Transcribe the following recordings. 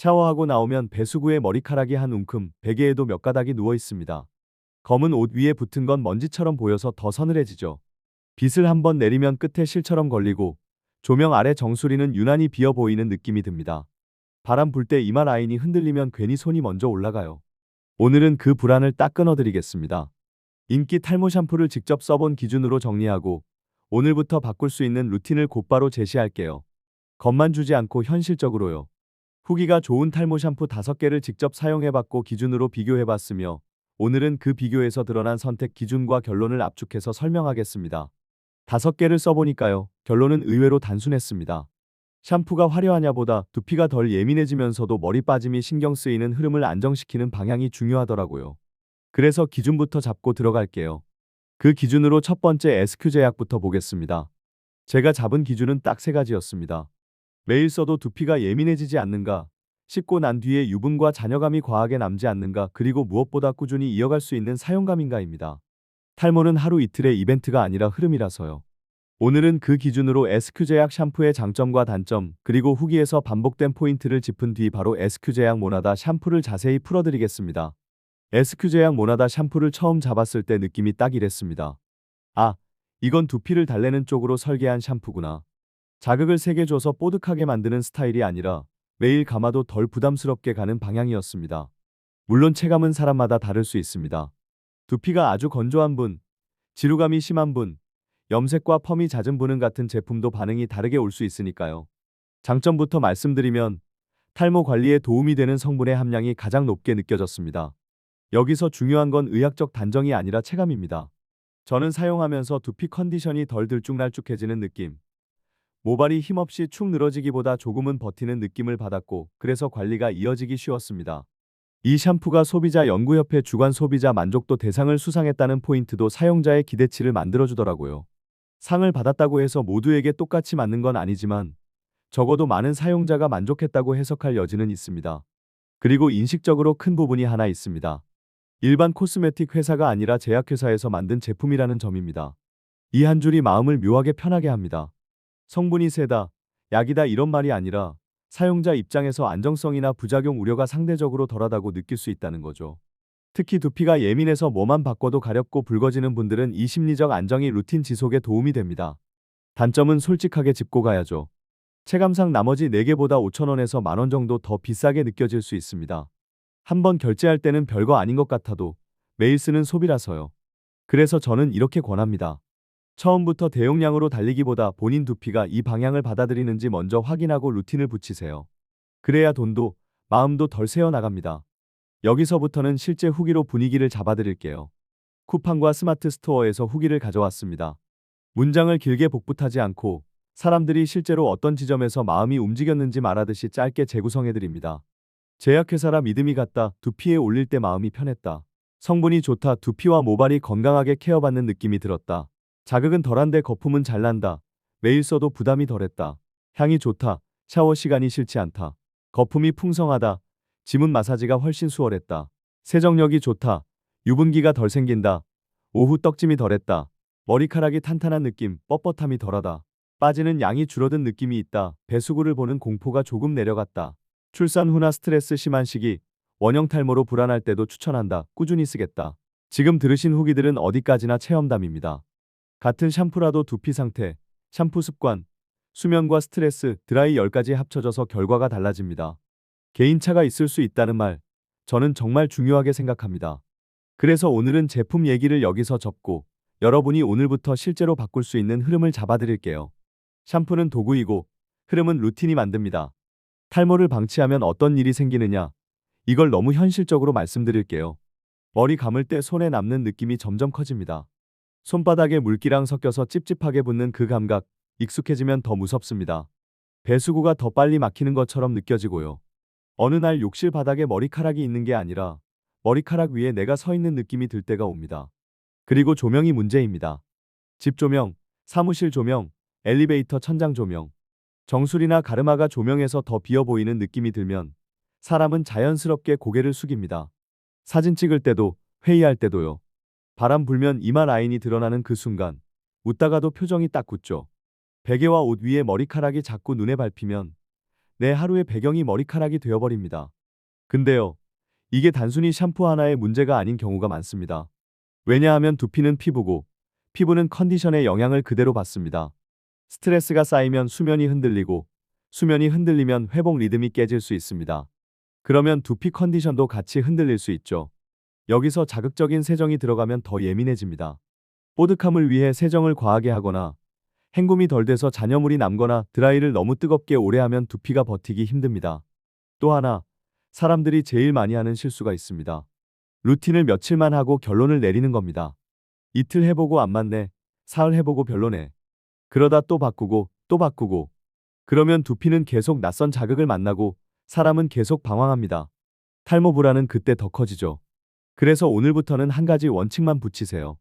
샤워하고 나오면 배수구에 머리카락이 한 움큼, 베개에도 몇 가닥이 누워 있습니다. 검은 옷 위에 붙은 건 먼지처럼 보여서 더 서늘해지죠. 빗을 한번 내리면 끝에 실처럼 걸리고 조명 아래 정수리는 유난히 비어 보이는 느낌이 듭니다. 바람 불 때 이마 라인이 흔들리면 괜히 손이 먼저 올라가요. 오늘은 그 불안을 딱 끊어드리겠습니다. 인기 탈모 샴푸를 직접 써본 기준으로 정리하고 오늘부터 바꿀 수 있는 루틴을 곧바로 제시할게요. 겁만 주지 않고 현실적으로요. 후기가 좋은 탈모 샴푸 5개를 직접 사용해봤고 기준으로 비교해봤으며 오늘은 그 비교에서 드러난 선택 기준과 결론을 압축해서 설명하겠습니다. 5개를 써보니까요. 결론은 의외로 단순했습니다. 샴푸가 화려하냐보다 두피가 덜 예민해지면서도 머리 빠짐이 신경 쓰이는 흐름을 안정시키는 방향이 중요하더라고요. 그래서 기준부터 잡고 들어갈게요. 그 기준으로 첫 번째 SQ 제약부터 보겠습니다. 제가 잡은 기준은 딱 3가지였습니다. 매일 써도 두피가 예민해지지 않는가, 씻고 난 뒤에 유분과 잔여감이 과하게 남지 않는가, 그리고 무엇보다 꾸준히 이어갈 수 있는 사용감인가입니다. 탈모는 하루 이틀의 이벤트가 아니라 흐름이라서요. 오늘은 그 기준으로 SQ제약 샴푸의 장점과 단점, 그리고 후기에서 반복된 포인트를 짚은 뒤 바로 SQ제약 모나다 샴푸를 자세히 풀어드리겠습니다. SQ제약 모나다 샴푸를 처음 잡았을 때 느낌이 딱 이랬습니다. 아, 이건 두피를 달래는 쪽으로 설계한 샴푸구나. 자극을 세게 줘서 뽀득하게 만드는 스타일이 아니라 매일 감아도 덜 부담스럽게 가는 방향이었습니다. 물론 체감은 사람마다 다를 수 있습니다. 두피가 아주 건조한 분, 지루감이 심한 분, 염색과 펌이 잦은 분은 같은 제품도 반응이 다르게 올 수 있으니까요. 장점부터 말씀드리면 탈모 관리에 도움이 되는 성분의 함량이 가장 높게 느껴졌습니다. 여기서 중요한 건 의학적 단정이 아니라 체감입니다. 저는 사용하면서 두피 컨디션이 덜 들쭉날쭉해지는 느낌, 모발이 힘없이 축 늘어지기보다 조금은 버티는 느낌을 받았고 그래서 관리가 이어지기 쉬웠습니다. 이 샴푸가 소비자연구협회 주간 소비자 만족도 대상을 수상했다는 포인트도 사용자의 기대치를 만들어주더라고요. 상을 받았다고 해서 모두에게 똑같이 맞는 건 아니지만 적어도 많은 사용자가 만족했다고 해석할 여지는 있습니다. 그리고 인식적으로 큰 부분이 하나 있습니다. 일반 코스메틱 회사가 아니라 제약회사에서 만든 제품이라는 점입니다. 이 한 줄이 마음을 묘하게 편하게 합니다. 성분이 세다, 약이다 이런 말이 아니라 사용자 입장에서 안정성이나 부작용 우려가 상대적으로 덜하다고 느낄 수 있다는 거죠. 특히 두피가 예민해서 뭐만 바꿔도 가렵고 붉어지는 분들은 이 심리적 안정이 루틴 지속에 도움이 됩니다. 단점은 솔직하게 짚고 가야죠. 체감상 나머지 4개보다 5,000원에서 10,000원 정도 더 비싸게 느껴질 수 있습니다. 한번 결제할 때는 별거 아닌 것 같아도 매일 쓰는 소비라서요. 그래서 저는 이렇게 권합니다. 처음부터 대용량으로 달리기보다 본인 두피가 이 방향을 받아들이는지 먼저 확인하고 루틴을 붙이세요. 그래야 돈도 마음도 덜 새어나갑니다. 여기서부터는 실제 후기로 분위기를 잡아드릴게요. 쿠팡과 스마트 스토어에서 후기를 가져왔습니다. 문장을 길게 복붙하지 않고 사람들이 실제로 어떤 지점에서 마음이 움직였는지 말하듯이 짧게 재구성해드립니다. 제약회사라 믿음이 갔다. 두피에 올릴 때 마음이 편했다. 성분이 좋다. 두피와 모발이 건강하게 케어받는 느낌이 들었다. 자극은 덜한데 거품은 잘 난다. 매일 써도 부담이 덜했다. 향이 좋다. 샤워 시간이 싫지 않다. 거품이 풍성하다. 지문 마사지가 훨씬 수월했다. 세정력이 좋다. 유분기가 덜 생긴다. 오후 떡짐이 덜했다. 머리카락이 탄탄한 느낌, 뻣뻣함이 덜하다. 빠지는 양이 줄어든 느낌이 있다. 배수구를 보는 공포가 조금 내려갔다. 출산 후나 스트레스 심한 시기, 원형 탈모로 불안할 때도 추천한다. 꾸준히 쓰겠다. 지금 들으신 후기들은 어디까지나 체험담입니다. 같은 샴푸라도 두피 상태, 샴푸 습관, 수면과 스트레스, 드라이 10가지 합쳐져서 결과가 달라집니다. 개인차가 있을 수 있다는 말, 저는 정말 중요하게 생각합니다. 그래서 오늘은 제품 얘기를 여기서 접고 여러분이 오늘부터 실제로 바꿀 수 있는 흐름을 잡아드릴게요. 샴푸는 도구이고 흐름은 루틴이 만듭니다. 탈모를 방치하면 어떤 일이 생기느냐? 이걸 너무 현실적으로 말씀드릴게요. 머리 감을 때 손에 남는 느낌이 점점 커집니다. 손바닥에 물기랑 섞여서 찝찝하게 붙는 그 감각, 익숙해지면 더 무섭습니다. 배수구가 더 빨리 막히는 것처럼 느껴지고요. 어느 날 욕실 바닥에 머리카락이 있는 게 아니라 머리카락 위에 내가 서 있는 느낌이 들 때가 옵니다. 그리고 조명이 문제입니다. 집 조명, 사무실 조명, 엘리베이터 천장 조명, 정수리나 가르마가 조명에서 더 비어 보이는 느낌이 들면 사람은 자연스럽게 고개를 숙입니다. 사진 찍을 때도, 회의할 때도요. 바람 불면 이마 라인이 드러나는 그 순간 웃다가도 표정이 딱 굳죠. 베개와 옷 위에 머리카락이 자꾸 눈에 밟히면 내 하루의 배경이 머리카락이 되어버립니다. 근데요, 이게 단순히 샴푸 하나의 문제가 아닌 경우가 많습니다. 왜냐하면 두피는 피부고, 피부는 컨디션의 영향을 그대로 받습니다. 스트레스가 쌓이면 수면이 흔들리고, 수면이 흔들리면 회복 리듬이 깨질 수 있습니다. 그러면 두피 컨디션도 같이 흔들릴 수 있죠. 여기서 자극적인 세정이 들어가면 더 예민해집니다. 뽀득함을 위해 세정을 과하게 하거나 헹굼이 덜 돼서 잔여물이 남거나 드라이를 너무 뜨겁게 오래 하면 두피가 버티기 힘듭니다. 또 하나, 사람들이 제일 많이 하는 실수가 있습니다. 루틴을 며칠만 하고 결론을 내리는 겁니다. 이틀 해보고 안 맞네. 사흘 해보고 별로네. 그러다 또 바꾸고 또 바꾸고. 그러면 두피는 계속 낯선 자극을 만나고 사람은 계속 방황합니다. 탈모 불안은 그때 더 커지죠. 그래서 오늘부터는 한 가지 원칙만 붙이세요.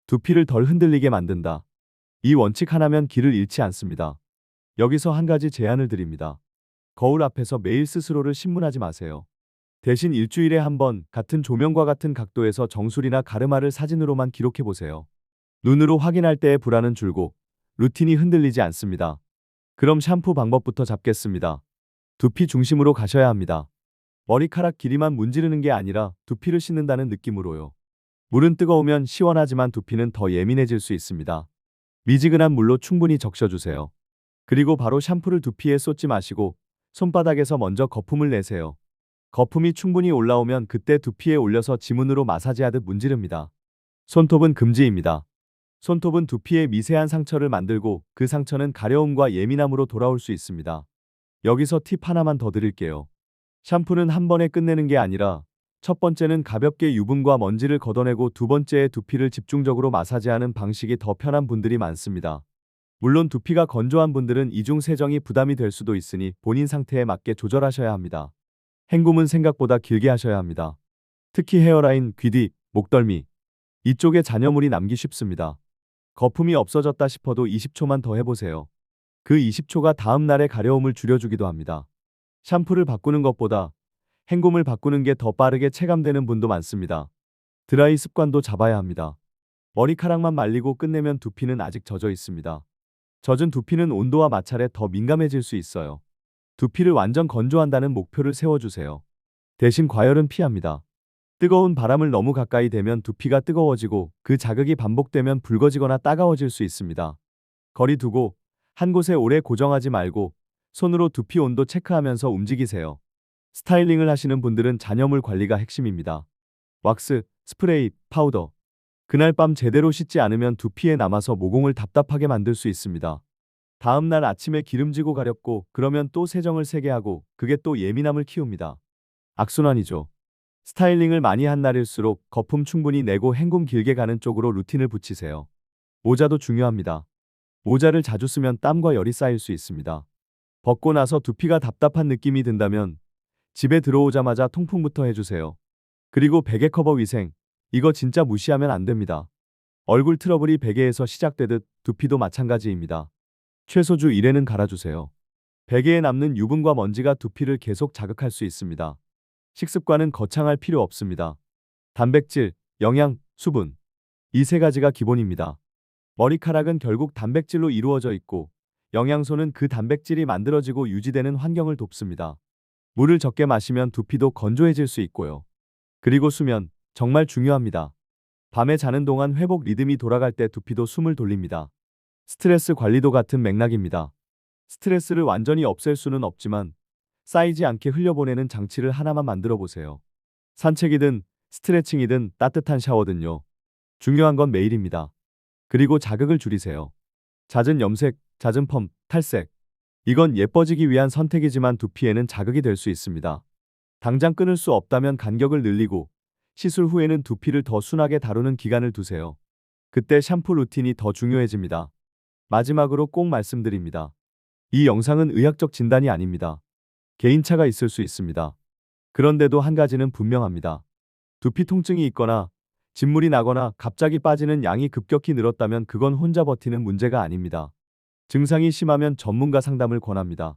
두피를 덜 흔들리게 만든다. 이 원칙 하나면 길을 잃지 않습니다. 여기서 한 가지 제안을 드립니다. 거울 앞에서 매일 스스로를 신문하지 마세요. 대신 일주일에 한 번 같은 조명과 같은 각도에서 정수리나 가르마를 사진으로만 기록해 보세요. 눈으로 확인할 때의 불안은 줄고 루틴이 흔들리지 않습니다. 그럼 샴푸 방법부터 잡겠습니다. 두피 중심으로 가셔야 합니다. 머리카락 길이만 문지르는 게 아니라 두피를 씻는다는 느낌으로요. 물은 뜨거우면 시원하지만 두피는 더 예민해질 수 있습니다. 미지근한 물로 충분히 적셔주세요. 그리고 바로 샴푸를 두피에 쏟지 마시고 손바닥에서 먼저 거품을 내세요. 거품이 충분히 올라오면 그때 두피에 올려서 지문으로 마사지하듯 문지릅니다. 손톱은 금지입니다. 손톱은 두피에 미세한 상처를 만들고 그 상처는 가려움과 예민함으로 돌아올 수 있습니다. 여기서 팁 하나만 더 드릴게요. 샴푸는 한 번에 끝내는 게 아니라 첫 번째는 가볍게 유분과 먼지를 걷어내고 두 번째에 두피를 집중적으로 마사지하는 방식이 더 편한 분들이 많습니다. 물론 두피가 건조한 분들은 이중 세정이 부담이 될 수도 있으니 본인 상태에 맞게 조절하셔야 합니다. 헹굼은 생각보다 길게 하셔야 합니다. 특히 헤어라인, 귀 뒤, 목덜미 이쪽에 잔여물이 남기 쉽습니다. 거품이 없어졌다 싶어도 20초만 더 해보세요. 그 20초가 다음 날의 가려움을 줄여주기도 합니다. 샴푸를 바꾸는 것보다 헹굼을 바꾸는 게 더 빠르게 체감되는 분도 많습니다. 드라이 습관도 잡아야 합니다. 머리카락만 말리고 끝내면 두피는 아직 젖어 있습니다. 젖은 두피는 온도와 마찰에 더 민감해질 수 있어요. 두피를 완전 건조한다는 목표를 세워주세요. 대신 과열은 피합니다. 뜨거운 바람을 너무 가까이 대면 두피가 뜨거워지고 그 자극이 반복되면 붉어지거나 따가워질 수 있습니다. 거리 두고 한 곳에 오래 고정하지 말고 손으로 두피 온도 체크하면서 움직이세요. 스타일링을 하시는 분들은 잔여물 관리가 핵심입니다. 왁스, 스프레이, 파우더. 그날 밤 제대로 씻지 않으면 두피에 남아서 모공을 답답하게 만들 수 있습니다. 다음 날 아침에 기름지고 가렵고 그러면 또 세정을 세게 하고 그게 또 예민함을 키웁니다. 악순환이죠. 스타일링을 많이 한 날일수록 거품 충분히 내고 헹굼 길게 가는 쪽으로 루틴을 붙이세요. 모자도 중요합니다. 모자를 자주 쓰면 땀과 열이 쌓일 수 있습니다. 벗고 나서 두피가 답답한 느낌이 든다면 집에 들어오자마자 통풍부터 해주세요. 그리고 베개 커버 위생. 이거 진짜 무시하면 안 됩니다. 얼굴 트러블이 베개에서 시작되듯 두피도 마찬가지입니다. 최소 주 1회는 갈아주세요. 베개에 남는 유분과 먼지가 두피를 계속 자극할 수 있습니다. 식습관은 거창할 필요 없습니다. 단백질, 영양, 수분. 이 세 가지가 기본입니다. 머리카락은 결국 단백질로 이루어져 있고 영양소는 그 단백질이 만들어지고 유지되는 환경을 돕습니다. 물을 적게 마시면 두피도 건조해질 수 있고요. 그리고 수면, 정말 중요합니다. 밤에 자는 동안 회복 리듬이 돌아갈 때 두피도 숨을 돌립니다. 스트레스 관리도 같은 맥락입니다. 스트레스를 완전히 없앨 수는 없지만 쌓이지 않게 흘려보내는 장치를 하나만 만들어 보세요. 산책이든 스트레칭이든 따뜻한 샤워든요. 중요한 건 매일입니다. 그리고 자극을 줄이세요. 잦은 염색, 잦은 펌, 탈색. 이건 예뻐지기 위한 선택이지만 두피에는 자극이 될 수 있습니다. 당장 끊을 수 없다면 간격을 늘리고 시술 후에는 두피를 더 순하게 다루는 기간을 두세요. 그때 샴푸 루틴이 더 중요해집니다. 마지막으로 꼭 말씀드립니다. 이 영상은 의학적 진단이 아닙니다. 개인차가 있을 수 있습니다. 그런데도 한 가지는 분명합니다. 두피 통증이 있거나 진물이 나거나 갑자기 빠지는 양이 급격히 늘었다면 그건 혼자 버티는 문제가 아닙니다. 증상이 심하면 전문가 상담을 권합니다.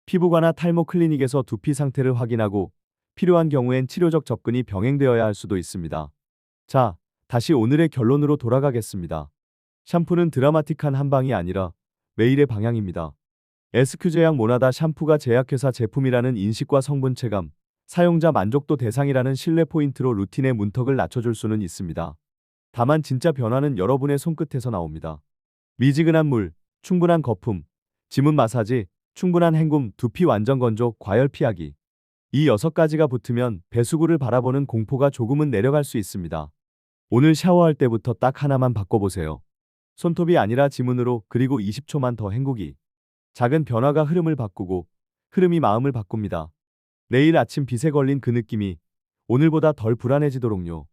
피부과나 탈모 클리닉에서 두피 상태를 확인하고 필요한 경우엔 치료적 접근이 병행되어야 할 수도 있습니다. 자, 다시 오늘의 결론으로 돌아가겠습니다. 샴푸는 드라마틱한 한방이 아니라 매일의 방향입니다. SQ 제약 모나다 샴푸가 제약회사 제품이라는 인식과 성분 체감, 사용자 만족도 대상이라는 신뢰 포인트로 루틴의 문턱을 낮춰줄 수는 있습니다. 다만 진짜 변화는 여러분의 손끝에서 나옵니다. 미지근한 물, 충분한 거품, 지문 마사지, 충분한 헹굼, 두피 완전 건조, 과열 피하기. 이 6가지가 붙으면 배수구를 바라보는 공포가 조금은 내려갈 수 있습니다. 오늘 샤워할 때부터 딱 하나만 바꿔보세요. 손톱이 아니라 지문으로, 그리고 20초만 더 헹구기. 작은 변화가 흐름을 바꾸고 흐름이 마음을 바꿉니다. 내일 아침 빛에 걸린 그 느낌이 오늘보다 덜 불안해지도록요.